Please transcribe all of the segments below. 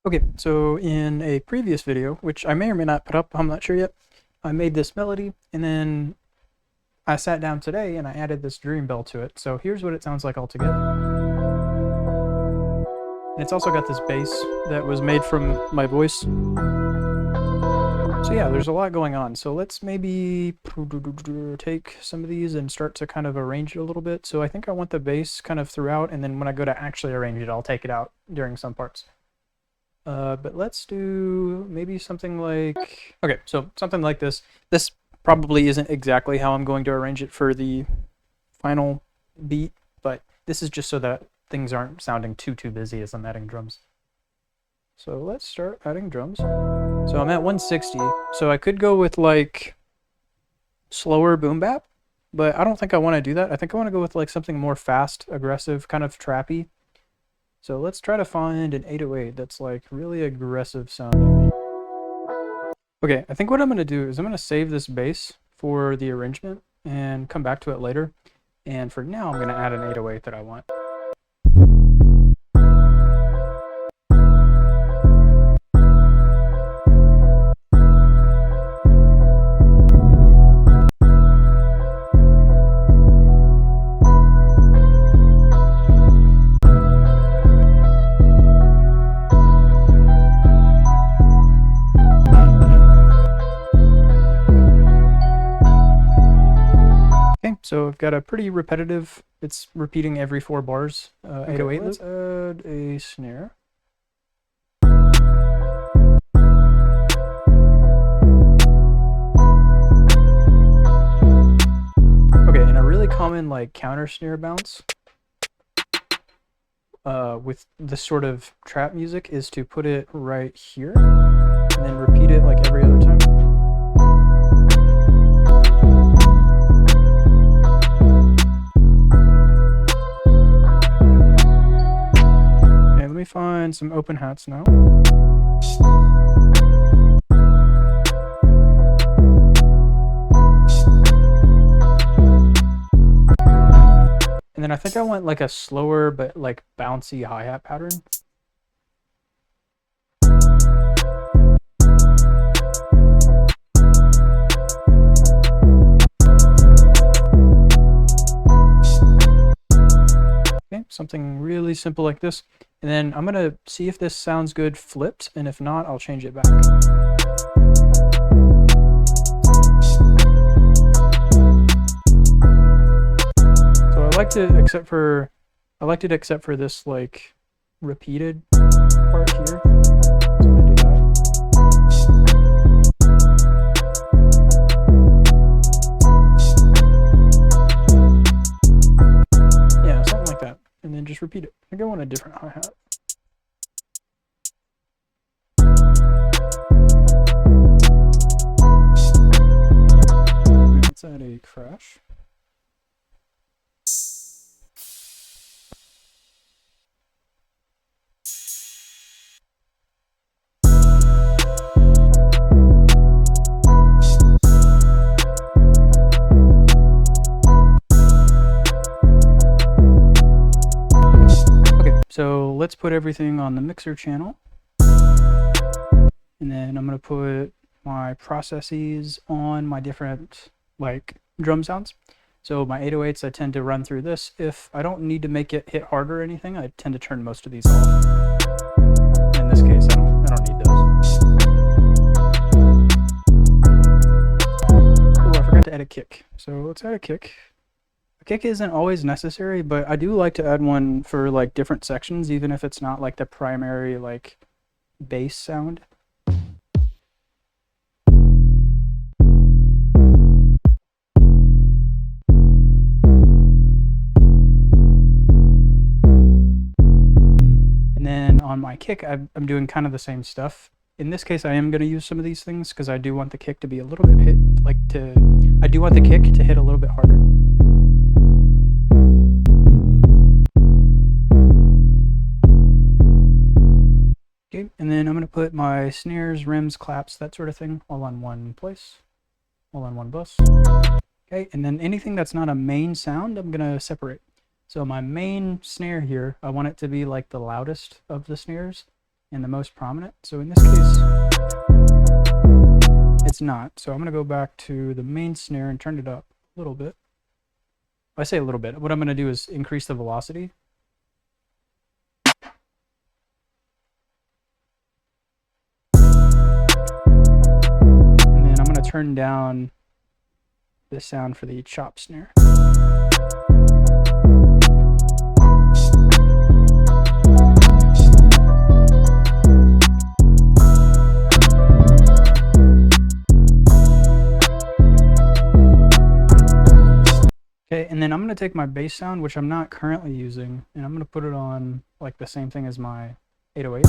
Okay, so in a previous video, which I may or may not put up, I'm not sure yet, I made this melody, and then I sat down today and I added this dream bell to it. So here's what it sounds like all together. And it's also got this bass that was made from my voice. So yeah, there's a lot going on. So let's maybe take some of these and start to kind of arrange it a little bit. So I think I want the bass kind of throughout, and then when I go to actually arrange it, I'll take it out during some parts. But let's do maybe something like, okay, so something like this. This probably isn't exactly how I'm going to arrange it for the final beat, but this is just so that things aren't sounding too busy as I'm adding drums. So let's start adding drums. So I'm at 160, so I could go with like slower boom bap, but I don't think I want to do that. I think I want to go with like something more fast, aggressive, kind of trappy. So let's try to find an 808 that's like really aggressive sounding. Okay, I think what I'm going to do is I'm going to save this bass for the arrangement and come back to it later. And for now, I'm going to add an 808 that I want. So I've got a pretty repetitive, it's repeating every 4 bars, 808 loop. Let's add a snare. Okay, and a really common like counter snare bounce with this sort of trap music is to put it right here and then repeat it like every other time. Let me find some open hats now. And then I think I want like a slower but like bouncy hi-hat pattern. Okay, something really simple like this. And then I'm gonna see if this sounds good flipped, and if not, I'll change it back. So I liked it except for this like repeated part here. So I'm gonna do that. Yeah, something like that. And then just repeat it. I think I want a different hi-hat. Let's add a crash. So let's put everything on the mixer channel. And then I'm going to put my processes on my different like drum sounds. So my 808s, I tend to run through this. If I don't need to make it hit harder or anything, I tend to turn most of these off. In this case, I don't need those. Oh, I forgot to add a kick. So let's add a kick. Kick isn't always necessary, but I do like to add one for like different sections, even if it's not like the primary like bass sound. And then on my kick, I'm doing kind of the same stuff. In this case, I am going to use some of these things because I do want the kick to be a little bit I do want the kick to hit a little bit harder. Okay, and then I'm going to put my snares, rims, claps, that sort of thing all on one place, all on one bus. Okay, and then anything that's not a main sound, I'm going to separate. So my main snare here, I want it to be like the loudest of the snares. and the most prominent. So in this case, it's not. So I'm going to go back to the main snare and turn it up a little bit. I say a little bit. What I'm going to do is increase the velocity. And then I'm going to turn down the sound for the chop snare. Okay, and then I'm going to take my bass sound, which I'm not currently using, and I'm going to put it on like the same thing as my 808.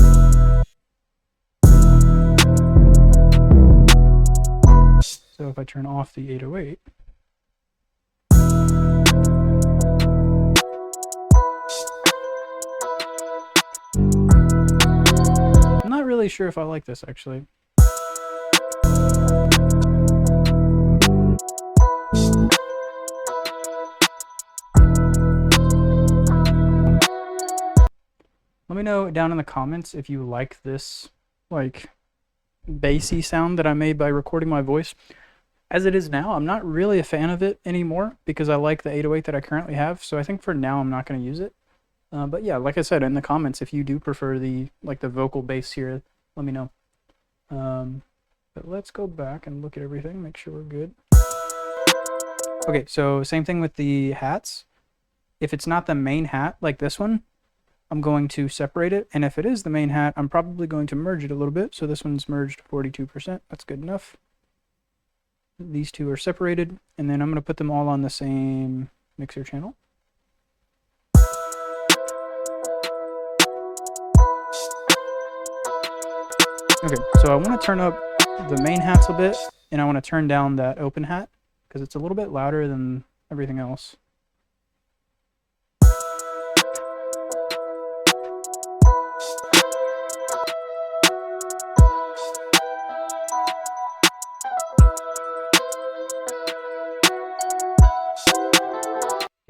So if I turn off the 808, I'm not really sure if I like this actually. Let me know down in the comments if you like this like bassy sound that I made by recording my voice. As it is now, I'm not really a fan of it anymore because I like the 808 that I currently have. So I think for now I'm not going to use it. But yeah, like I said in the comments, if you do prefer the vocal bass here, let me know. But let's go back and look at everything, make sure we're good. Okay, so same thing with the hats. If it's not the main hat like this one, I'm going to separate it, and if it is the main hat, I'm probably going to merge it a little bit. So this one's merged 42%. That's good enough. These two are separated, and then I'm going to put them all on the same mixer channel. Okay, so I want to turn up the main hats a bit, and I want to turn down that open hat because it's a little bit louder than everything else.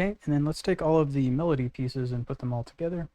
Okay, and then let's take all of the melody pieces and put them all together.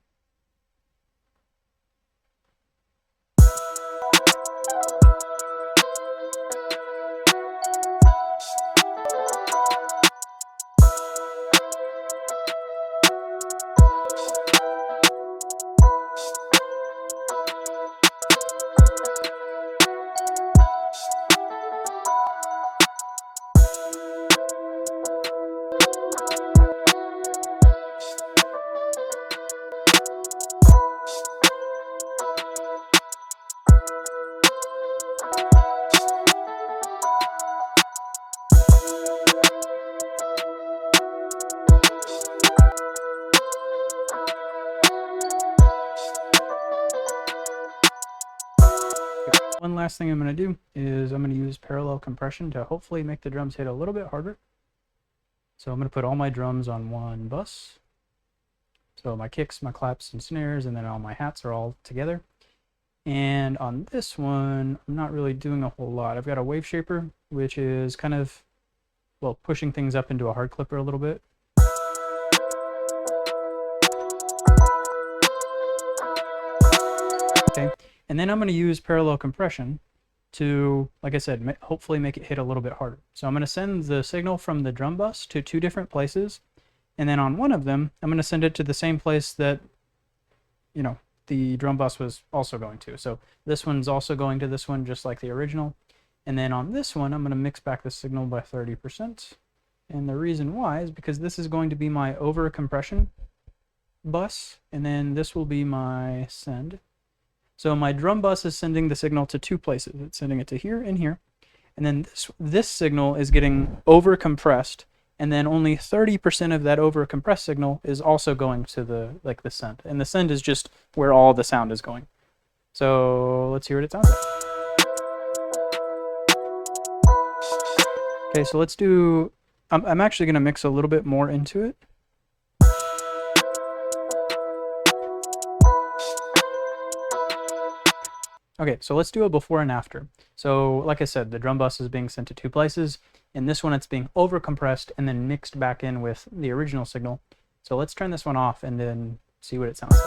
One last thing I'm going to do is I'm going to use parallel compression to hopefully make the drums hit a little bit harder. So I'm going to put all my drums on one bus. So my kicks, my claps, and snares, and then all my hats are all together. And on this one, I'm not really doing a whole lot. I've got a wave shaper, which is kind of, well, pushing things up into a hard clipper a little bit. Okay, and then I'm going to use parallel compression to, like I said, hopefully make it hit a little bit harder. So I'm going to send the signal from the drum bus to two different places, and then on one of them, I'm going to send it to the same place that, you know, the drum bus was also going to. So this one's also going to this one, just like the original. And then on this one, I'm going to mix back the signal by 30%. And the reason why is because this is going to be my over compression bus, and then this will be my send. So my drum bus is sending the signal to two places. It's sending it to here and here. And then this signal is getting over compressed, and then only 30% of that over compressed signal is also going to the send. And the send is just where all the sound is going. So let's hear what it sounds like. Okay, so let's do, I'm actually going to mix a little bit more into it. Okay, so let's do a before and after. So like I said, the drum bus is being sent to two places. In this one, it's being over compressed and then mixed back in with the original signal. So let's turn this one off and then see what it sounds like.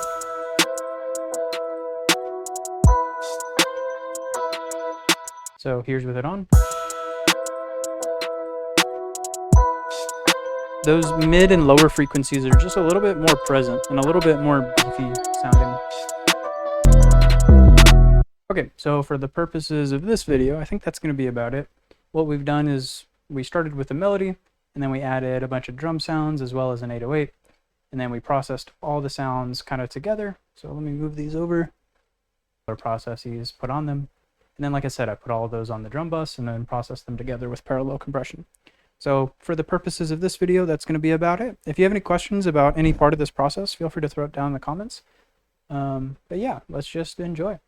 So here's with it on. Those mid and lower frequencies are just a little bit more present and a little bit more beefy sounding. Okay, so for the purposes of this video, I think that's going to be about it. What we've done is we started with the melody, and then we added a bunch of drum sounds as well as an 808, and then we processed all the sounds kind of together. So let me move these over. Processes put on them, and then like I said, I put all of those on the drum bus and then process them together with parallel compression. So for the purposes of this video, that's going to be about it. If you have any questions about any part of this process, feel free to throw it down in the comments. But yeah, let's just enjoy.